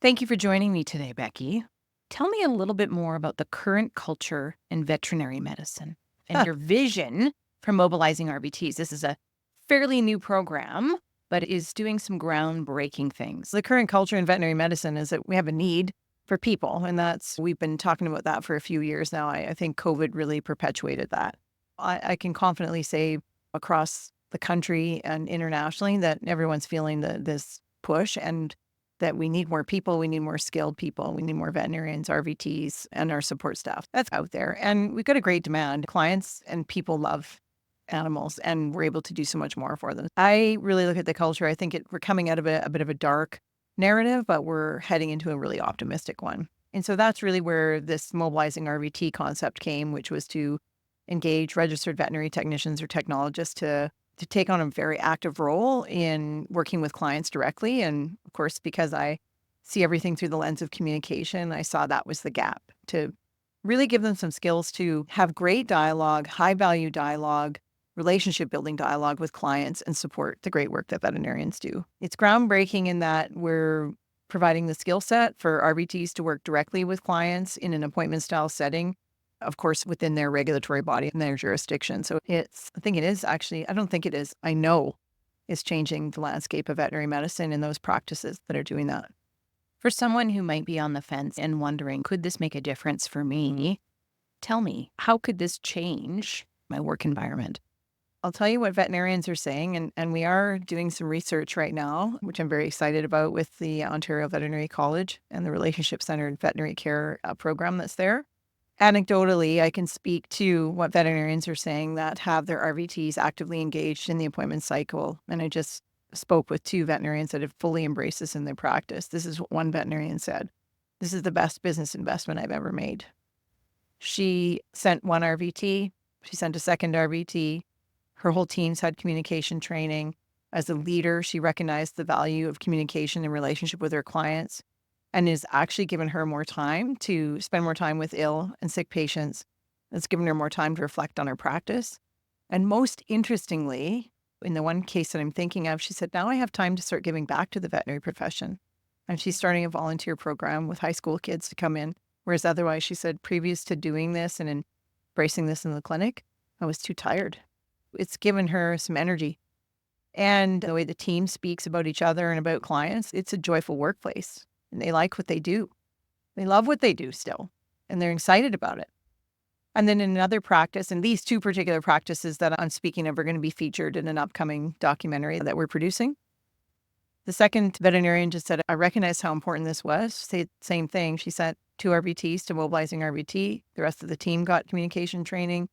Thank you for joining me today, Becky. Tell me a little bit more about the current culture in veterinary medicine and your vision for mobilizing RVTs. This is a fairly new program, but it is doing some groundbreaking things. The current culture in veterinary medicine is that we have a need for people, and we've been talking about that for a few years now. I think COVID really perpetuated that. I can confidently say across the country and internationally that everyone's feeling this push and that we need more people, we need more skilled people, we need more veterinarians, RVTs, and our support staff. That's out there. And we've got a great demand. Clients and people love animals, and we're able to do so much more for them. I really look at the culture. I think we're coming out of a bit of a dark narrative, but we're heading into a really optimistic one. And so that's really where this mobilizing RVT concept came, which was to engage registered veterinary technicians or technologists to take on a very active role in working with clients directly. And of course, because I see everything through the lens of communication, I saw that was the gap to really give them some skills to have great dialogue, high value dialogue, relationship building dialogue with clients and support the great work that veterinarians do. It's groundbreaking in that we're providing the skill set for RVTs to work directly with clients in an appointment style setting, of course, within their regulatory body and their jurisdiction. So I think it is actually, I don't think it is, I know it's changing the landscape of veterinary medicine and those practices that are doing that. For someone who might be on the fence and wondering, could this make a difference for me? Tell me, how could this change my work environment? I'll tell you what veterinarians are saying, and we are doing some research right now, which I'm very excited about with the Ontario Veterinary College and the relationship-centered veterinary care program that's there. Anecdotally, I can speak to what veterinarians are saying that have their RVTs actively engaged in the appointment cycle. And I just spoke with 2 veterinarians that have fully embraced this in their practice. This is what one veterinarian said. This is the best business investment I've ever made. She sent one RVT. She sent a second RVT. Her whole team's had communication training. As a leader, she recognized the value of communication and relationship with her clients, and is actually given her more time to spend more time with ill and sick patients. It's given her more time to reflect on her practice. And most interestingly, in the one case that I'm thinking of, she said, now I have time to start giving back to the veterinary profession. And she's starting a volunteer program with high school kids to come in. Whereas otherwise, she said, previous to doing this and embracing this in the clinic, I was too tired. It's given her some energy. And the way the team speaks about each other and about clients, it's a joyful workplace. And they like what they do. They love what they do still, and they're excited about it. And then in another practice, and these 2 particular practices that I'm speaking of are going to be featured in an upcoming documentary that we're producing. The second veterinarian just said, I recognized how important this was. Same thing. She sent 2 RVTs to mobilizing RVT. The rest of the team got communication training.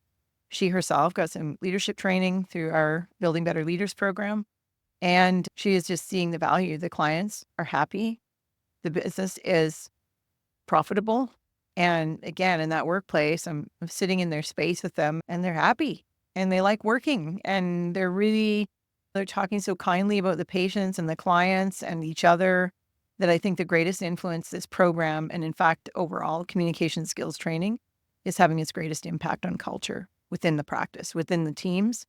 She herself got some leadership training through our Building Better Leaders program. And she is just seeing the value. The clients are happy. The business is profitable. And again, in that workplace, I'm sitting in their space with them and they're happy and they like working and they're talking so kindly about the patients and the clients and each other that I think the greatest influence this program, and in fact, overall communication skills training, is having its greatest impact on culture within the practice, within the teams.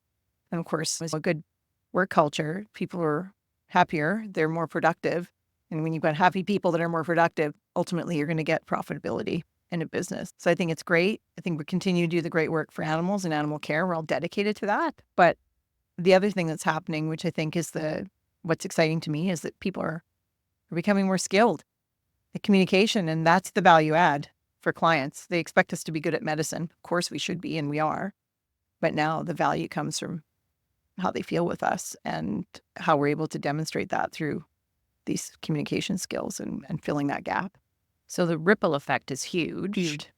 And of course, with a good work culture, people are happier, they're more productive. And when you've got happy people that are more productive, ultimately you're going to get profitability in a business. So I think it's great. I think we continue to do the great work for animals and animal care. We're all dedicated to that. But the other thing that's happening, which I think is what's exciting to me, is that people are becoming more skilled at communication. And that's the value add for clients. They expect us to be good at medicine. Of course we should be, and we are. But now the value comes from how they feel with us and how we're able to demonstrate that through these communication skills and filling that gap. So the ripple effect is huge.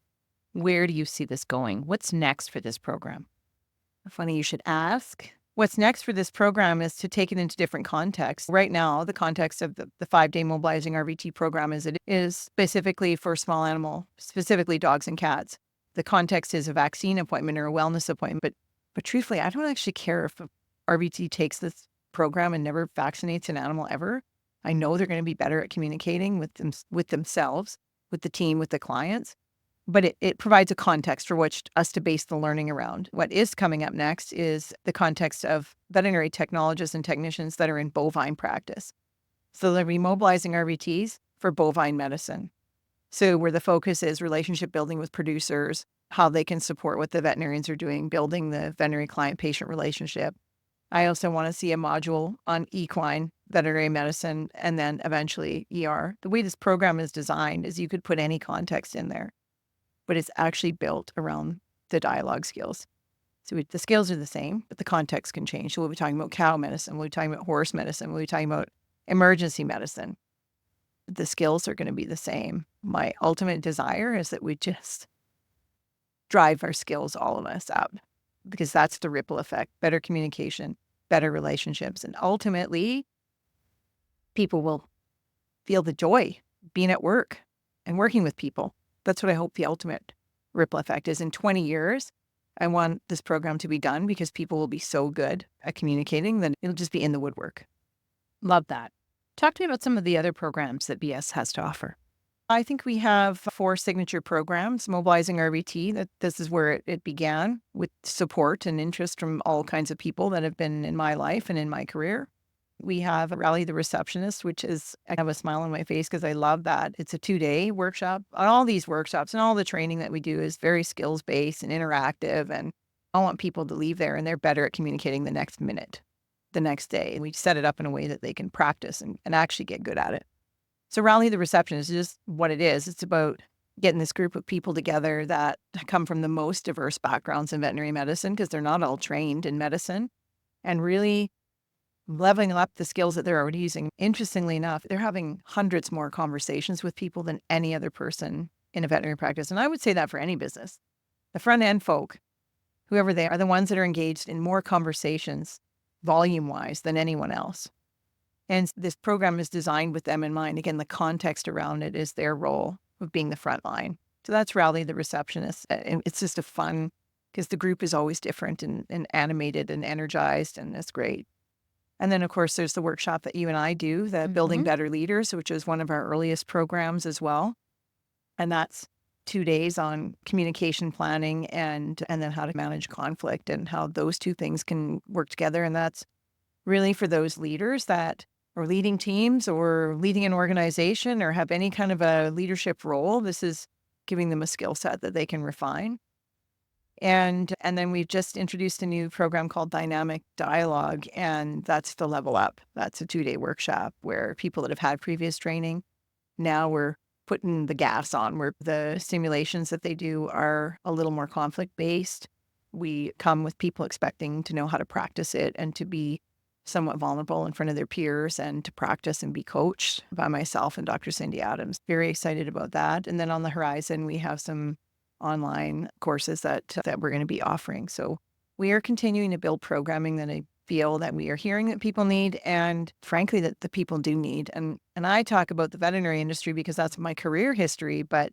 Where do you see this going? What's next for this program? Funny you should ask. What's next for this program is to take it into different contexts. Right now, the context of the 5-day mobilizing RVT program is specifically for small animal, specifically dogs and cats. The context is a vaccine appointment or a wellness appointment. But truthfully, I don't actually care if a RVT takes this program and never vaccinates an animal ever. I know they're going to be better at communicating with themselves, with the team, with the clients. But it provides a context for us to base the learning around. What is coming up next is the context of veterinary technologists and technicians that are in bovine practice. So they'll be mobilizing RVTs for bovine medicine. So where the focus is relationship building with producers, how they can support what the veterinarians are doing, building the veterinary client-patient relationship. I also want to see a module on equine veterinary medicine and then eventually ER. The way this program is designed is you could put any context in there, but it's actually built around the dialogue skills. So the skills are the same, but the context can change. So we'll be talking about cow medicine, we'll be talking about horse medicine, we'll be talking about emergency medicine. The skills are going to be the same. My ultimate desire is that we just drive our skills, all of us, up, because that's the ripple effect, better communication, better relationships. And ultimately, people will feel the joy being at work and working with people. That's what I hope the ultimate ripple effect is. In 20 years, I want this program to be done because people will be so good at communicating that it'll just be in the woodwork. Love that. Talk to me about some of the other programs that BS has to offer. I think we have 4 signature programs, Mobilizing RBT, that this is where it began with support and interest from all kinds of people that have been in my life and in my career. We have Rally the Receptionist, which is, I have a smile on my face because I love that. It's a 2-day workshop. All these workshops and all the training that we do is very skills-based and interactive. And I want people to leave there and they're better at communicating the next minute, the next day. And we set it up in a way that they can practice and actually get good at it. So Rally the Receptionist is just what it is. It's about getting this group of people together that come from the most diverse backgrounds in veterinary medicine because they're not all trained in medicine, and really leveling up the skills that they're already using. Interestingly enough, they're having hundreds more conversations with people than any other person in a veterinary practice. And I would say that for any business. The front end folk, whoever they are the ones that are engaged in more conversations volume-wise than anyone else. And this program is designed with them in mind. Again, the context around it is their role of being the front line. So that's Rally the Receptionist. And it's just a fun, because the group is always different and animated and energized, and it's great. And then, of course, there's the workshop that you and I do, the Building Better Leaders, which is one of our earliest programs as well. And that's 2 days on communication planning and then how to manage conflict and how those two things can work together. And that's really for those leaders that are leading teams or leading an organization or have any kind of a leadership role. This is giving them a skill set that they can refine. And then we've just introduced a new program called Dynamic Dialogue, and that's the level up. That's a 2-day workshop where people that have had previous training, now we're putting the gas on, where the simulations that they do are a little more conflict-based. We come with people expecting to know how to practice it and to be somewhat vulnerable in front of their peers and to practice and be coached by myself and Dr. Cindy Adams. Very excited about that. And then on the horizon, we have some online courses that we're going to be offering. So we are continuing to build programming that I feel that we are hearing that people need, and frankly, that the people do need. And I talk about the veterinary industry because that's my career history, but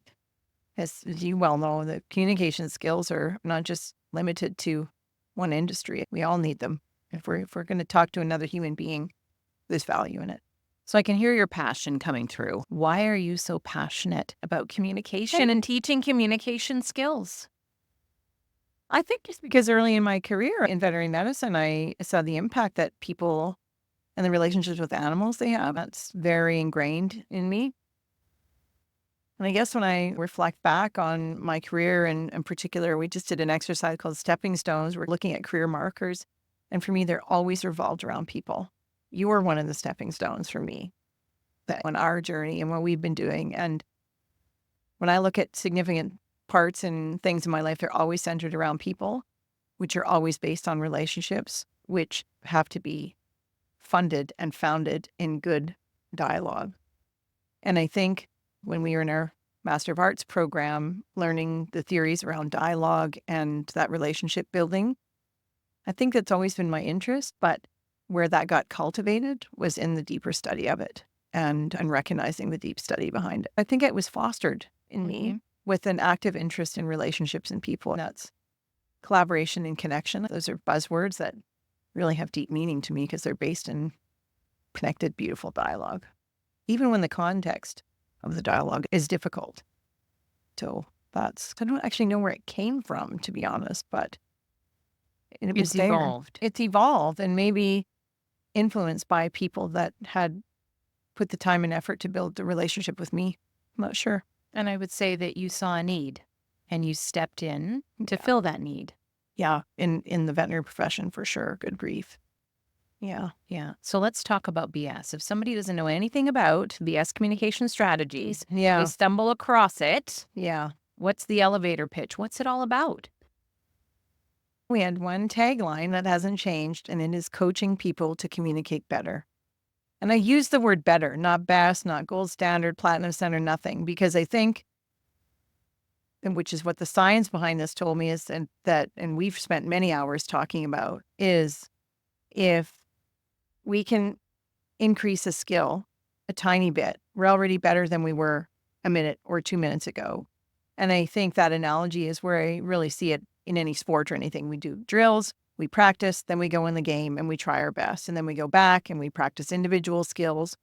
as you well know, the communication skills are not just limited to one industry. We all need them. If we're going to talk to another human being, there's value in it. So I can hear your passion coming through. Why are you so passionate about communication and teaching communication skills? I think just because early in my career in veterinary medicine, I saw the impact that people and the relationships with animals they have. That's very ingrained in me. And I guess when I reflect back on my career, and in particular, we just did an exercise called Stepping Stones. We're looking at career markers. And for me, they're always revolved around people. You are one of the stepping stones for me on our journey and what we've been doing. And when I look at significant parts and things in my life, they're always centered around people, which are always based on relationships, which have to be funded and founded in good dialogue. And I think when we were in our Master of Arts program, learning the theories around dialogue and that relationship building, I think that's always been my interest, but where that got cultivated was in the deeper study of it and recognizing the deep study behind it. I think it was fostered in me with an active interest in relationships and people. And that's collaboration and connection. Those are buzzwords that really have deep meaning to me because they're based in connected, beautiful dialogue, even when the context of the dialogue is difficult. So I don't actually know where it came from, to be honest, but It's evolved. It's evolved and maybe influenced by people that had put the time and effort to build the relationship with me. I'm not sure. And I would say that you saw a need and you stepped in to Yeah. fill that need. Yeah, in the veterinary profession for sure. Good grief. Yeah. Yeah. So let's talk about BS. If somebody doesn't know anything about BS communication strategies, they Yeah. stumble across it. Yeah. What's the elevator pitch? What's it all about? We had one tagline that hasn't changed, and it is coaching people to communicate better. And I use the word better, not best, not gold standard, platinum standard, nothing, because I think, and which is what the science behind this told me is, and we've spent many hours talking about, is if we can increase a skill a tiny bit, we're already better than we were a minute or 2 minutes ago. And I think that analogy is where I really see it in any sport or anything. We do drills, we practice, then we go in the game and we try our best. And then we go back and we practice individual skills.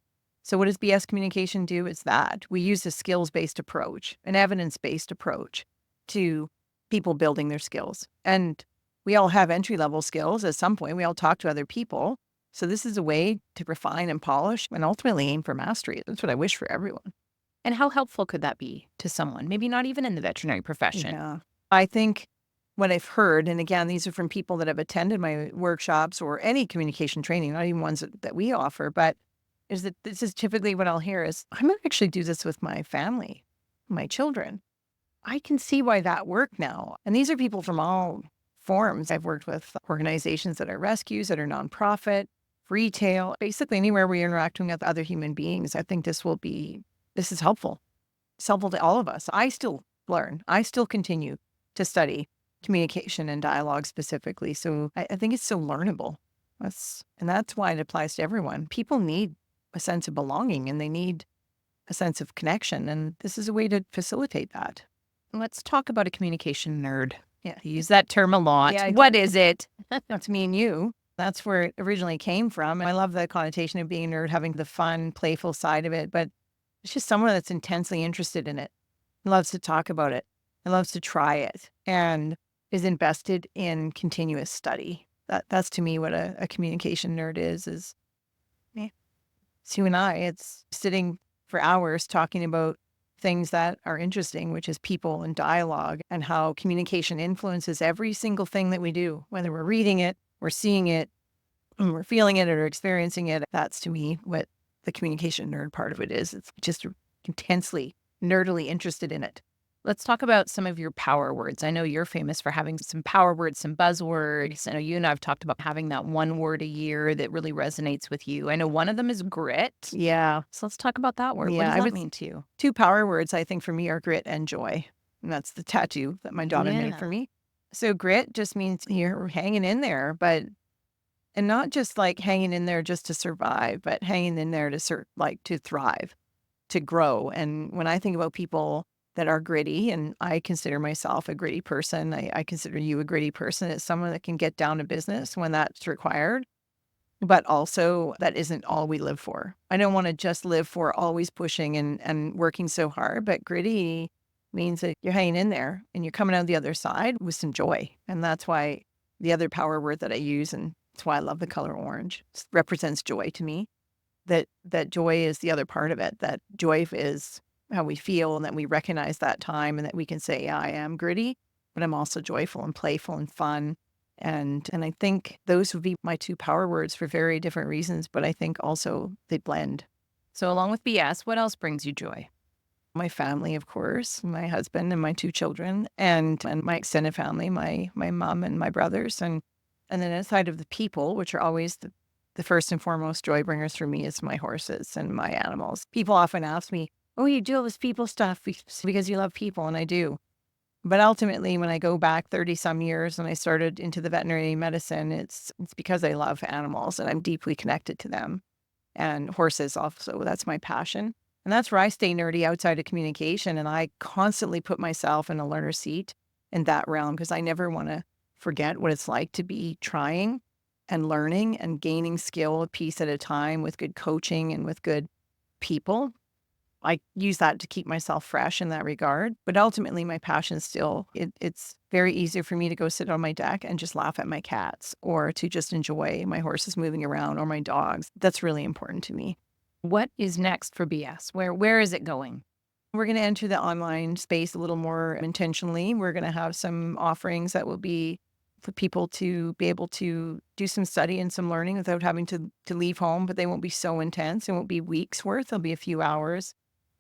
So what does BS communication do? It's that. We use a skills-based approach, an evidence-based approach to people building their skills. And we all have entry-level skills at some point. We all talk to other people. So this is a way to refine and polish and ultimately aim for mastery. That's what I wish for everyone. And how helpful could that be to someone? Maybe not even in the veterinary profession. Yeah. I think what I've heard, and again, these are from people that have attended my workshops or any communication training, not even ones that we offer, but is that this is typically what I'll hear is, I'm going to actually do this with my family, my children. I can see why that worked now. And these are people from all forms. I've worked with organizations that are rescues, that are nonprofit, retail, basically anywhere where you're interacting with other human beings. I think this is helpful. It's helpful to all of us. I still learn. I still continue to study communication and dialogue specifically. So I think it's so learnable. That's why it applies to everyone. People need a sense of belonging and they need a sense of connection. And this is a way to facilitate that. Let's talk about a communication nerd. Yeah. You use that term a lot. Yeah, I What do. is it? That's me and you. That's where it originally came from. I love the connotation of being a nerd, having the fun, playful side of it. But it's just someone that's intensely interested in it, loves to talk about it, and loves to try it, and is invested in continuous study. That's to me what a communication nerd is yeah. It's you and I. It's sitting for hours talking about things that are interesting, which is people and dialogue and how communication influences every single thing that we do, whether we're reading it, we're seeing it, we're feeling it or experiencing it. That's to me what the communication nerd part of it is. It's just intensely, nerdily interested in it. Let's talk about some of your power words. I know you're famous for having some power words, some buzzwords. I know you and I have talked about having that one word a year that really resonates with you. I know one of them is grit. Yeah. So let's talk about that word. Yeah, What I does that would- mean to you? Two power words, I think, for me are grit and joy. And that's the tattoo that my daughter made Yeah. for me. So grit just means you're hanging in there, and not just like hanging in there just to survive, but hanging in there to to thrive, to grow. And when I think about people that are gritty, and I consider myself a gritty person, I consider you a gritty person. It's someone that can get down to business when that's required, but also that isn't all we live for. I don't want to just live for always pushing and working so hard, but gritty means that you're hanging in there and you're coming out the other side with some joy. And that's why the other power word that I use, and that's why I love the color orange, represents joy to me. That joy is the other part of it. That joy is how we feel and that we recognize that time and that we can say, yeah, I am gritty, but I'm also joyful and playful and fun. And I think those would be my two power words for very different reasons, but I think also they blend. So along with BS, what else brings you joy? My family, of course, my husband and my two children, and my extended family, my mom and my brothers. And then aside of the people, which are always the first and foremost joy bringers for me, is my horses and my animals. People often ask me, oh, you do all this people stuff because you love people, and I do. But ultimately, when I go back 30 some years and I started into the veterinary medicine, it's because I love animals and I'm deeply connected to them. And horses also, that's my passion. And that's where I stay nerdy outside of communication. And I constantly put myself in a learner seat in that realm because I never want to forget what it's like to be trying and learning and gaining skill a piece at a time with good coaching and with good people. I use that to keep myself fresh in that regard. But ultimately, my passion still, it's very easy for me to go sit on my deck and just laugh at my cats or to just enjoy my horses moving around or my dogs. That's really important to me. What is next for BS? Where is it going? We're going to enter the online space a little more intentionally. We're going to have some offerings that will be for people to be able to do some study and some learning without having to leave home, but they won't be so intense. It won't be weeks worth. There'll be a few hours.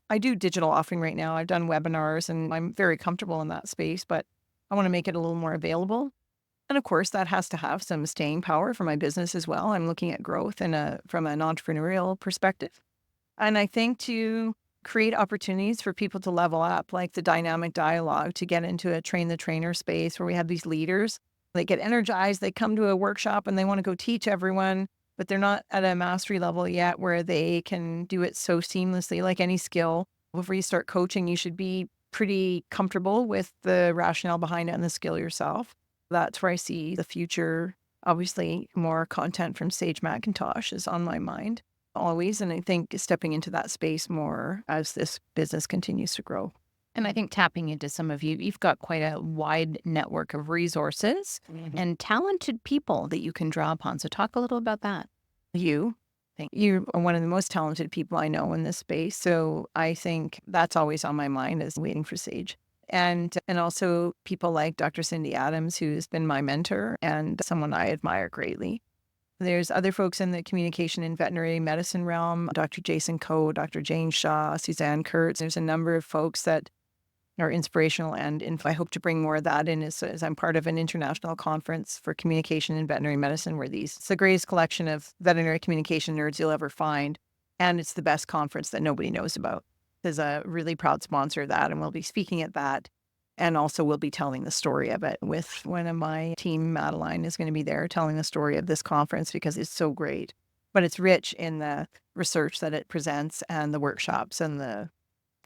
I do digital offering right now. I've done webinars and I'm very comfortable in that space, but I want to make it a little more available. And of course, that has to have some staying power for my business as well. I'm looking at growth from an entrepreneurial perspective. And I think to create opportunities for people to level up, like the dynamic dialogue, to get into a train the trainer space where we have these leaders. They get energized, they come to a workshop and they want to go teach everyone, but they're not at a mastery level yet where they can do it so seamlessly, like any skill. Before you start coaching, you should be pretty comfortable with the rationale behind it and the skill yourself. That's where I see the future. Obviously, more content from Sage Macintosh is on my mind always. And I think stepping into that space more as this business continues to grow. And I think tapping into some of you've got quite a wide network of resources and talented people that you can draw upon. So talk a little about that. You think you are one of the most talented people I know in this space. So I think that's always on my mind is waiting for Sage. And also people like Dr. Cindy Adams, who's been my mentor and someone I admire greatly. There's other folks in the communication and veterinary medicine realm, Dr. Jason Coe, Dr. Jane Shaw, Suzanne Kurtz. There's a number of folks that are inspirational, and I hope to bring more of that in as I'm part of an international conference for communication and veterinary medicine where it's the greatest collection of veterinary communication nerds you'll ever find. And it's the best conference that nobody knows about. There's a really proud sponsor of that, and we'll be speaking at that. And also we'll be telling the story of it with one of my team, Madeline, is going to be there telling the story of this conference because it's so great. But it's rich in the research that it presents and the workshops and the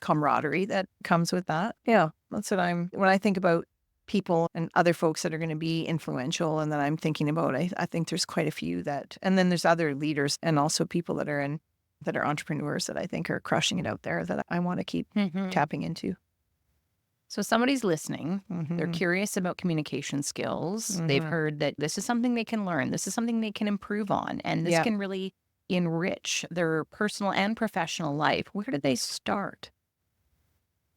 camaraderie that comes with that. Yeah, that's when I think about people and other folks that are going to be influential and that I'm thinking about, I think there's quite a few and then there's other leaders and also people that are entrepreneurs that I think are crushing it out there that I want to keep tapping into. So somebody's listening, they're curious about communication skills. They've heard that this is something they can learn. This is something they can improve on. And this can really enrich their personal and professional life. Where do they start?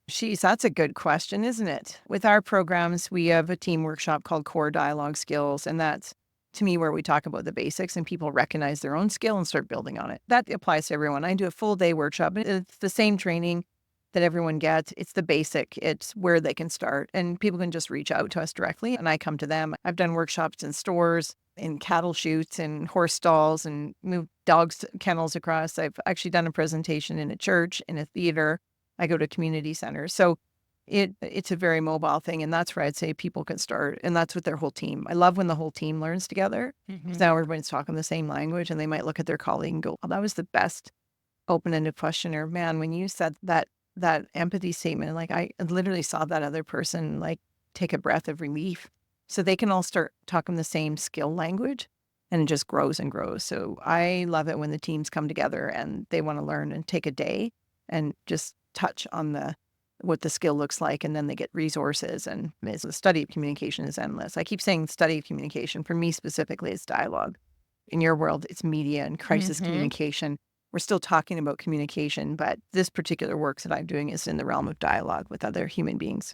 Geez, that's a good question, isn't it? With our programs, we have a team workshop called Core Dialogue Skills, and that's, to me, where we talk about the basics and people recognize their own skill and start building on it. That applies to everyone. I do a full day workshop. It's the same training that everyone gets. It's the basic. It's where they can start, and people can just reach out to us directly, and I come to them. I've done workshops in stores, in cattle chutes, and horse stalls, and moved dogs kennels across. I've actually done a presentation in a church, in a theater. I go to community centers. So it's a very mobile thing. And that's where I'd say people can start. And that's with their whole team. I love when the whole team learns together. Because now everybody's talking the same language and they might look at their colleague and go, oh, that was the best open-ended question. Or man, when you said that empathy statement, like I literally saw that other person like take a breath of relief. So they can all start talking the same skill language and it just grows and grows. So I love it when the teams come together and they want to learn and take a day and just touch on what the skill looks like, and then they get resources. And the study of communication is endless. I keep saying study of communication. For me specifically, it's dialogue. In your world, it's media and crisis communication. We're still talking about communication, but this particular work that I'm doing is in the realm of dialogue with other human beings.